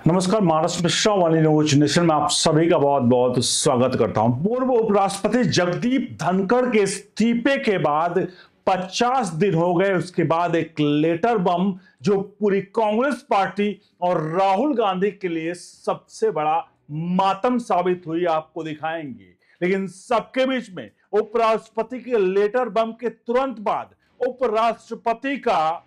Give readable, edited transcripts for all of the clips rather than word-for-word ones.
नमस्कार, महाराष्ट्र मिश्रा वाली news nation में आप सभी का बहुत बहुत स्वागत करता हूं। पूर्व उपराष्ट्रपति जगदीप धनखड़ के इस्तीफे के बाद 50 दिन हो गए। उसके बाद एक लेटर बम जो पूरी कांग्रेस पार्टी और राहुल गांधी के लिए सबसे बड़ा मातम साबित हुई, आपको दिखाएंगे। लेकिन सबके बीच में उपराष्ट्रपति के लेटर बम के तुरंत बाद उपराष्ट्रपति का,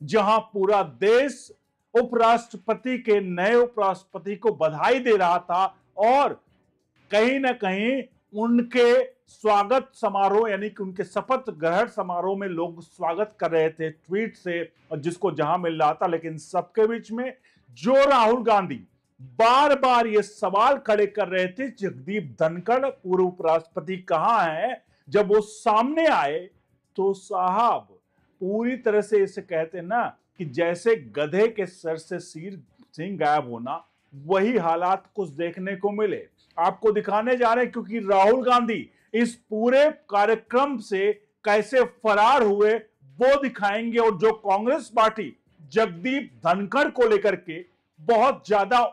जहां पूरा देश उपराष्ट्रपति के नए उपराष्ट्रपति को बधाई दे रहा था और कहीं ना कहीं उनके स्वागत समारोह यानी कि उनके शपथ ग्रहण समारोह में लोग स्वागत कर रहे थे ट्वीट से, और जिसको जहां मिल रहा था। लेकिन सबके बीच में जो राहुल गांधी बार बार ये सवाल खड़े कर रहे थे, जगदीप धनखड़ पूर्व उपराष्ट्रपति कहां है, जब वो सामने आए तो साहब पूरी तरह से इसे कहते ना कि जैसे गधे के सर से सिंह गायब होना, वही हालात कुछ देखने को मिले। आपको दिखाने जा रहे हैं क्योंकि राहुल गांधी इस पूरे कार्यक्रम से कैसे फरार हुए वो दिखाएंगे। और जो कांग्रेस पार्टी जगदीप धनखड़ को लेकर के बहुत ज्यादा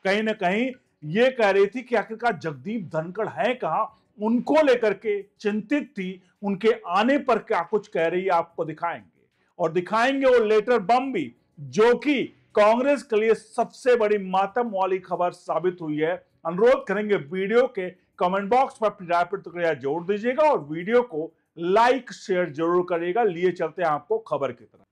कहीं ना कहीं ये कह रही थी कि आखिरकार जगदीप धनखड़ है कहां, उनको लेकर के चिंतित थी, उनके आने पर क्या कुछ कह रही है आपको दिखाएंगे। और दिखाएंगे वो लेटर बम भी, जो कि कांग्रेस के लिए सबसे बड़ी मातम वाली खबर साबित हुई है। अनुरोध करेंगे वीडियो के कमेंट बॉक्स पर अपनी राय प्रतिक्रिया जोड़ दीजिएगा और वीडियो को लाइक शेयर जरूर करिएगा। लिए चलते हैं आपको खबर की तरफ।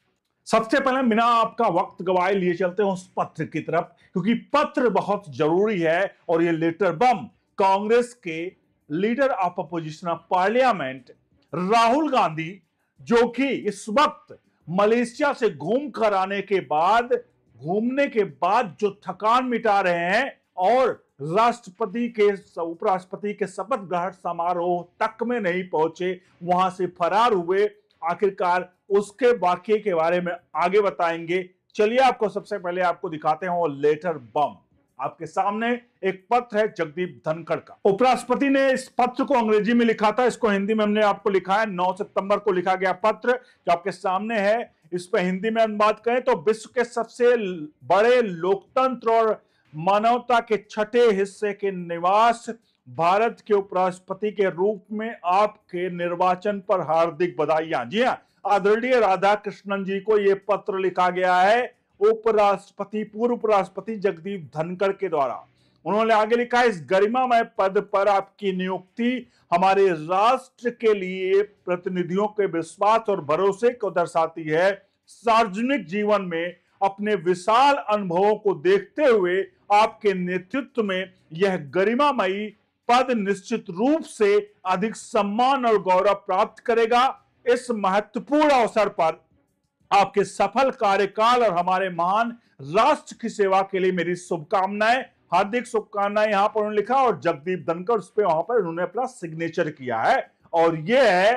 सबसे पहले बिना आपका वक्त गवाए लिए चलते हैं उस पत्र की तरफ, क्योंकि पत्र बहुत जरूरी है। और ये लेटर बम कांग्रेस के leader of opposition of parliament Rahul Gandhi, जो कि इस वक्त मलेशिया से घूम कर आने के बाद, घूमने के बाद जो थकान मिटा रहे हैं और राष्ट्रपति के उपराष्ट्रपति के शपथ ग्रहण समारोह तक में नहीं पहुंचे, वहां से फरार हुए। आखिरकार उसके वाकये के बारे में आगे बताएंगे। चलिए आपको सबसे पहले आपको दिखाते हैं वो लेटर बम। आपके सामने एक पत्र है जगदीप धनखड़ का। उपराष्ट्रपति ने इस पत्र को अंग्रेजी में लिखा था, इसको हिंदी में हमने आपको लिखा है। 9 सितंबर को लिखा गया पत्र जो आपके सामने है। इस पर हिंदी में हम बात करें तो विश्व के सबसे बड़े लोकतंत्र और मानवता के छठे हिस्से के निवास भारत के उपराष्ट्रपति के रूप में आपके निर्वाचन पर हार्दिक बधाइयां। जी हाँ, आदरणीय राधा कृष्णन जी को यह पत्र लिखा गया है उपराष्ट्रपति, पूर्व उपराष्ट्रपति जगदीप धनखड़ के द्वारा। उन्होंने आगे लिखा है, इस गरिमामय पद पर आपकी नियुक्ति हमारे राष्ट्र के लिए प्रतिनिधियों के विश्वास और भरोसे को दर्शाती है। सार्वजनिक जीवन में अपने विशाल अनुभवों को देखते हुए आपके नेतृत्व में यह गरिमामयी पद निश्चित रूप से अधिक सम्मान और गौरव प्राप्त करेगा। इस महत्वपूर्ण अवसर पर आपके सफल कार्यकाल और हमारे महान राष्ट्र की सेवा के लिए मेरी शुभकामनाएं, हार्दिक शुभकामनाएं यहां पर उन्होंने लिखा। और जगदीप धनखड़ उस पर वहां पर उन्होंने अपना सिग्नेचर किया है। और यह है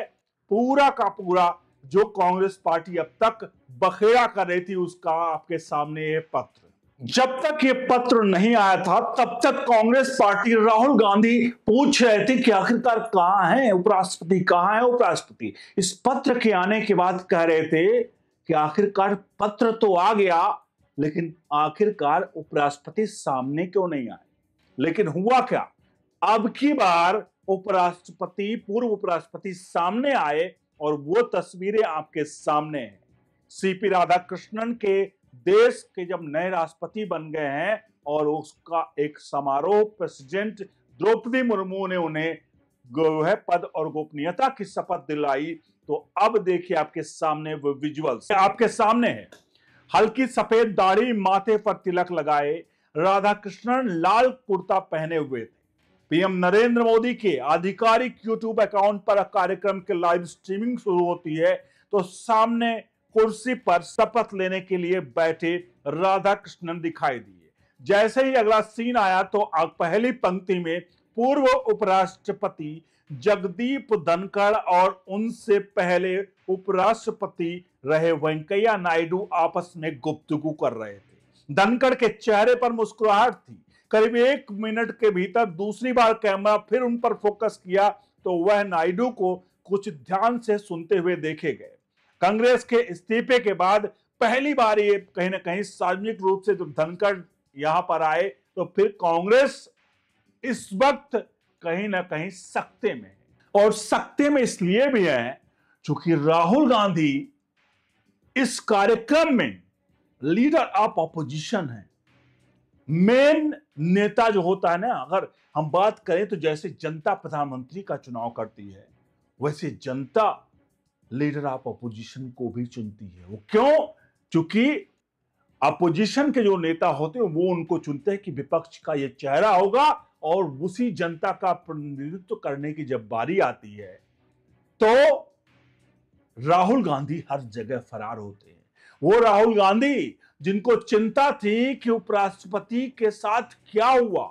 पूरा का पूरा जो कांग्रेस पार्टी अब तक बखेड़ा कर रही थी, उसका आपके सामने ये पत्र। जब तक ये पत्र नहीं आया था तब तक कांग्रेस पार्टी, राहुल गांधी पूछ रहे थे कि आखिरकार कहां है उपराष्ट्रपति, कहां है उपराष्ट्रपति। इस पत्र के आने के बाद कह रहे थे कि आखिरकार पत्र तो आ गया, लेकिन आखिरकार उपराष्ट्रपति सामने क्यों नहीं आए। लेकिन हुआ क्या, अब की बार उपराष्ट्रपति, पूर्व उपराष्ट्रपति सामने आए और वो तस्वीरें आपके सामने हैं। सीपी राधाकृष्णन के देश के जब नए राष्ट्रपति बन गए हैं और उसका एक समारोह प्रेसिडेंट द्रौपदी मुर्मू ने उन्हें जो है पद और गोपनीयता की शपथ दिलाई। तो अब देखिए आपके सामने वो विजुअल्स आपके सामने है। हल्की सफेद दाढ़ी, माथे पर तिलक लगाए राधाकृष्णन लाल कुर्ता पहने हुए थे। पीएम नरेंद्र मोदी के आधिकारिक यूट्यूब अकाउंट पर कार्यक्रम के लाइव स्ट्रीमिंग शुरू होती है तो सामने कुर्सी पर शपथ लेने के लिए बैठे राधाकृष्णन दिखाई दिए। जैसे ही अगला सीन आया तो पहली पंक्ति में पूर्व उपराष्ट्रपति जगदीप धनखड़ और उनसे पहले उपराष्ट्रपति रहे वेंकैया नायडू आपस में गुफ्तगू कर रहे थे। धनखड़ के चेहरे पर मुस्कुराहट थी। करीब 1 मिनट के भीतर दूसरी बार कैमरा फिर उन पर फोकस किया तो वह नायडू को कुछ ध्यान से सुनते हुए देखे गए। कांग्रेस के इस्तीफे के बाद पहली बार ये कहीं ना कहीं सार्वजनिक रूप से जो धनखड़ यहां पर आए तो फिर कांग्रेस इस वक्त कहीं ना कहीं सकते में है। और सकते में इसलिए भी है क्योंकि राहुल गांधी इस कार्यक्रम में लीडर ऑफ ऑपोजिशन है। मेन नेता जो होता है ना, अगर हम बात करें तो जैसे जनता प्रधानमंत्री का चुनाव करती है, वैसे जनता लीडर ऑफ अपोजिशन को भी चुनती है। वो क्यों? क्योंकि अपोजिशन के जो नेता होते हैं वो उनको चुनते हैं कि विपक्ष का ये चेहरा होगा, और उसी जनता का प्रतिनिधित्व करने की जब बारी आती है तो राहुल गांधी हर जगह फरार होते हैं। वो राहुल गांधी जिनको चिंता थी कि उपराष्ट्रपति के साथ क्या हुआ,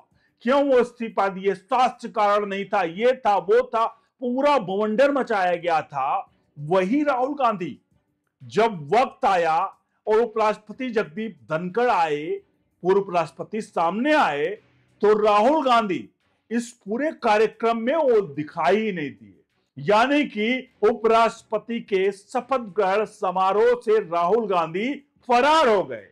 क्यों वो इस्तीफा दिए, स्वास्थ्य कारण नहीं था, ये था वो था, पूरा बवंडर मचाया गया था, वही राहुल गांधी जब वक्त आया और उपराष्ट्रपति जगदीप धनखड़ आए, पूर्व उपराष्ट्रपति सामने आए, तो राहुल गांधी इस पूरे कार्यक्रम में वो दिखाई ही नहीं दिए। यानी कि उपराष्ट्रपति के शपथ ग्रहण समारोह से राहुल गांधी फरार हो गए।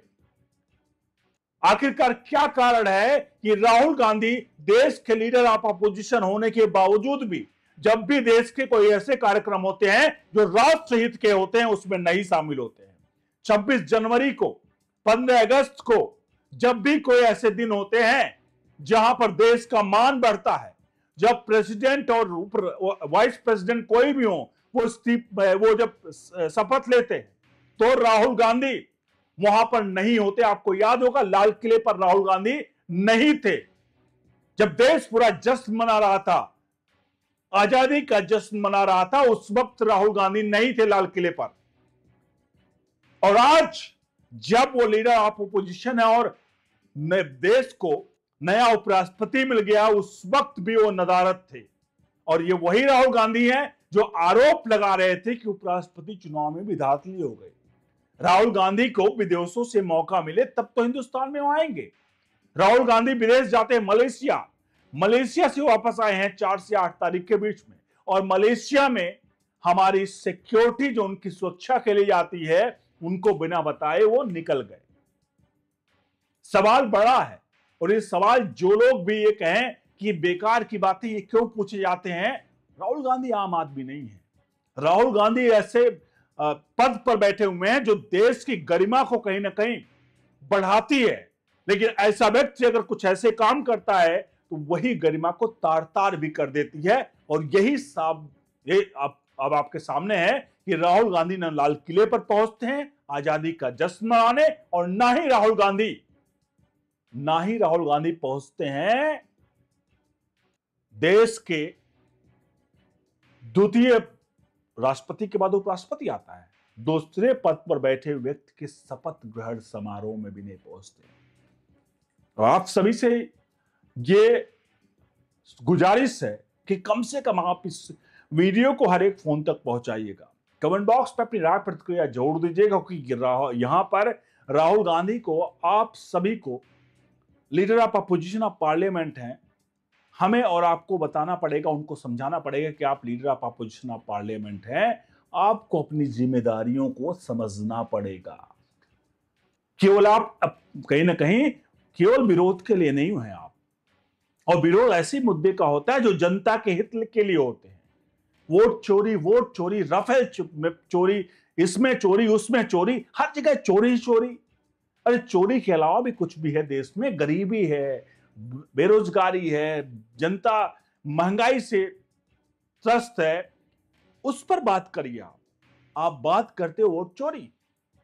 आखिरकार क्या कारण है कि राहुल गांधी देश के लीडर ऑफ अपोजिशन होने के बावजूद भी जब भी देश के कोई ऐसे कार्यक्रम होते हैं जो राष्ट्र हित के होते हैं उसमें नहीं शामिल होते हैं। 26 जनवरी को, 15 अगस्त को, जब भी कोई ऐसे दिन होते हैं जहां पर देश का मान बढ़ता है, जब प्रेसिडेंट और वाइस प्रेसिडेंट कोई भी हो वो जब शपथ लेते हैं तो राहुल गांधी वहां पर नहीं होते। आपको याद होगा लाल किले पर राहुल गांधी नहीं थे। जब देश पूरा जश्न मना रहा था, आजादी का जश्न मना रहा था, उस वक्त राहुल गांधी नहीं थे लाल किले पर। और आज जब वो लीडर ऑफ ओपोजिशन है और देश को नया उपराष्ट्रपति मिल गया, उस वक्त भी वो नदारद थे। और ये वही राहुल गांधी हैं जो आरोप लगा रहे थे कि उपराष्ट्रपति चुनाव में भी धांधली हो गई। राहुल गांधी को विदेशों से मौका मिले तब तो हिंदुस्तान में वो आएंगे। राहुल गांधी विदेश जाते हैं मलेशिया से वापस आए हैं 4 से 8 तारीख के बीच में, और मलेशिया में हमारी सिक्योरिटी जो उनकी सुरक्षा के लिए जाती है उनको बिना बताए वो निकल गए। सवाल बड़ा है, और ये सवाल जो लोग भी ये कहें कि बेकार की बातें ये क्यों पूछे जाते हैं, राहुल गांधी आम आदमी नहीं है। राहुल गांधी ऐसे पद पर बैठे हुए हैं जो देश की गरिमा को कहीं ना कहीं बढ़ाती है, लेकिन ऐसा व्यक्ति अगर कुछ ऐसे काम करता है तो वही गरिमा को तार तार भी कर देती है। और यही साब ये अब आपके सामने है कि राहुल गांधी न लाल किले पर पहुंचते हैं आजादी का जश्न मनाने, और ना ही राहुल गांधी पहुंचते हैं देश के द्वितीय राष्ट्रपति के बाद उपराष्ट्रपति आता है, दूसरे पद पर बैठे व्यक्ति के शपथ ग्रहण समारोह में भी नहीं पहुंचते। तो आप सभी से ये गुजारिश है कि कम से कम आप इस वीडियो को हर एक फोन तक पहुंचाइएगा। कमेंट बॉक्स पर अपनी राय प्रतिक्रिया जरूर दीजिएगा, क्योंकि यहां पर राहुल गांधी को, आप सभी को leader of opposition of parliament हैं, हमें और आपको बताना पड़ेगा, उनको समझाना पड़ेगा कि आप leader of opposition of parliament हैं, आपको अपनी जिम्मेदारियों को समझना पड़ेगा। केवल आप कहीं ना कहीं केवल विरोध के लिए नहीं हैं आप, और विरोध ऐसे मुद्दे का होता है जो जनता के हित के लिए होते हैं। वोट चोरी, राफेल चोरी, इसमें चोरी, उसमें चोरी, हर जगह चोरी ही चोरी। अरे चोरी के अलावा भी कुछ भी है देश में, गरीबी है, बेरोजगारी है, जनता महंगाई से त्रस्त है, उस पर बात करिए। आप बात करते हो वोट चोरी,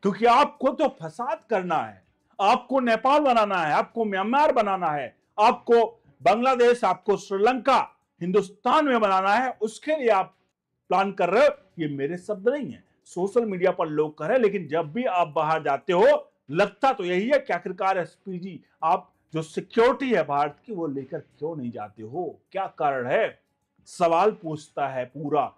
क्योंकि आपको तो फसाद करना है, आपको नेपाल बनाना है, आपको म्यांमार बनाना है, आपको बांग्लादेश, आपको श्रीलंका, हिंदुस्तान में बनाना है, उसके लिए आप प्लान कर रहे हो। ये मेरे शब्द नहीं है, सोशल मीडिया पर लोग कह रहे हैं, लेकिन जब भी आप बाहर जाते हो लगता तो यही है कि आखिरकार एसपीजी, आप जो सिक्योरिटी है भारत की, वो लेकर क्यों नहीं जाते हो, क्या कारण है? सवाल पूछता है पूरा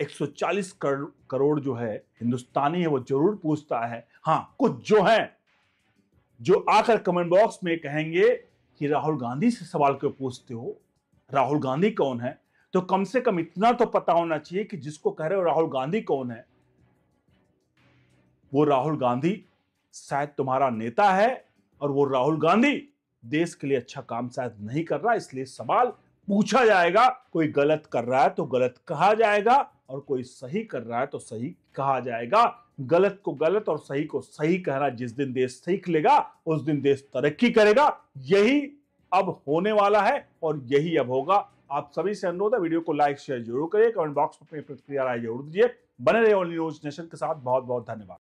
140 करोड़ जो है हिंदुस्तानी है, वो जरूर पूछता है। हां, कुछ जो है जो आकर कमेंट बॉक्स में कहेंगे कि राहुल गांधी से सवाल क्यों पूछते हो, राहुल गांधी कौन है? तो कम से कम इतना तो पता होना चाहिए कि जिसको कह रहे हो राहुल गांधी कौन है, वो राहुल गांधी शायद तुम्हारा नेता है, और वो राहुल गांधी देश के लिए अच्छा काम शायद नहीं कर रहा, इसलिए सवाल पूछा जाएगा। कोई गलत कर रहा है तो गलत कहा जाएगा और कोई सही कर रहा है तो सही कहा जाएगा। गलत को गलत और सही को सही कहना जिस दिन देश सीख लेगा उस दिन देश तरक्की करेगा। यही अब होने वाला है और यही अब होगा। आप सभी से अनुरोध है, वीडियो को लाइक शेयर जरूर करिए, कमेंट बॉक्स में अपनी प्रतिक्रिया राय जरूर दीजिए। बने रहिए ओनली न्यूज नेशन के साथ। बहुत बहुत धन्यवाद।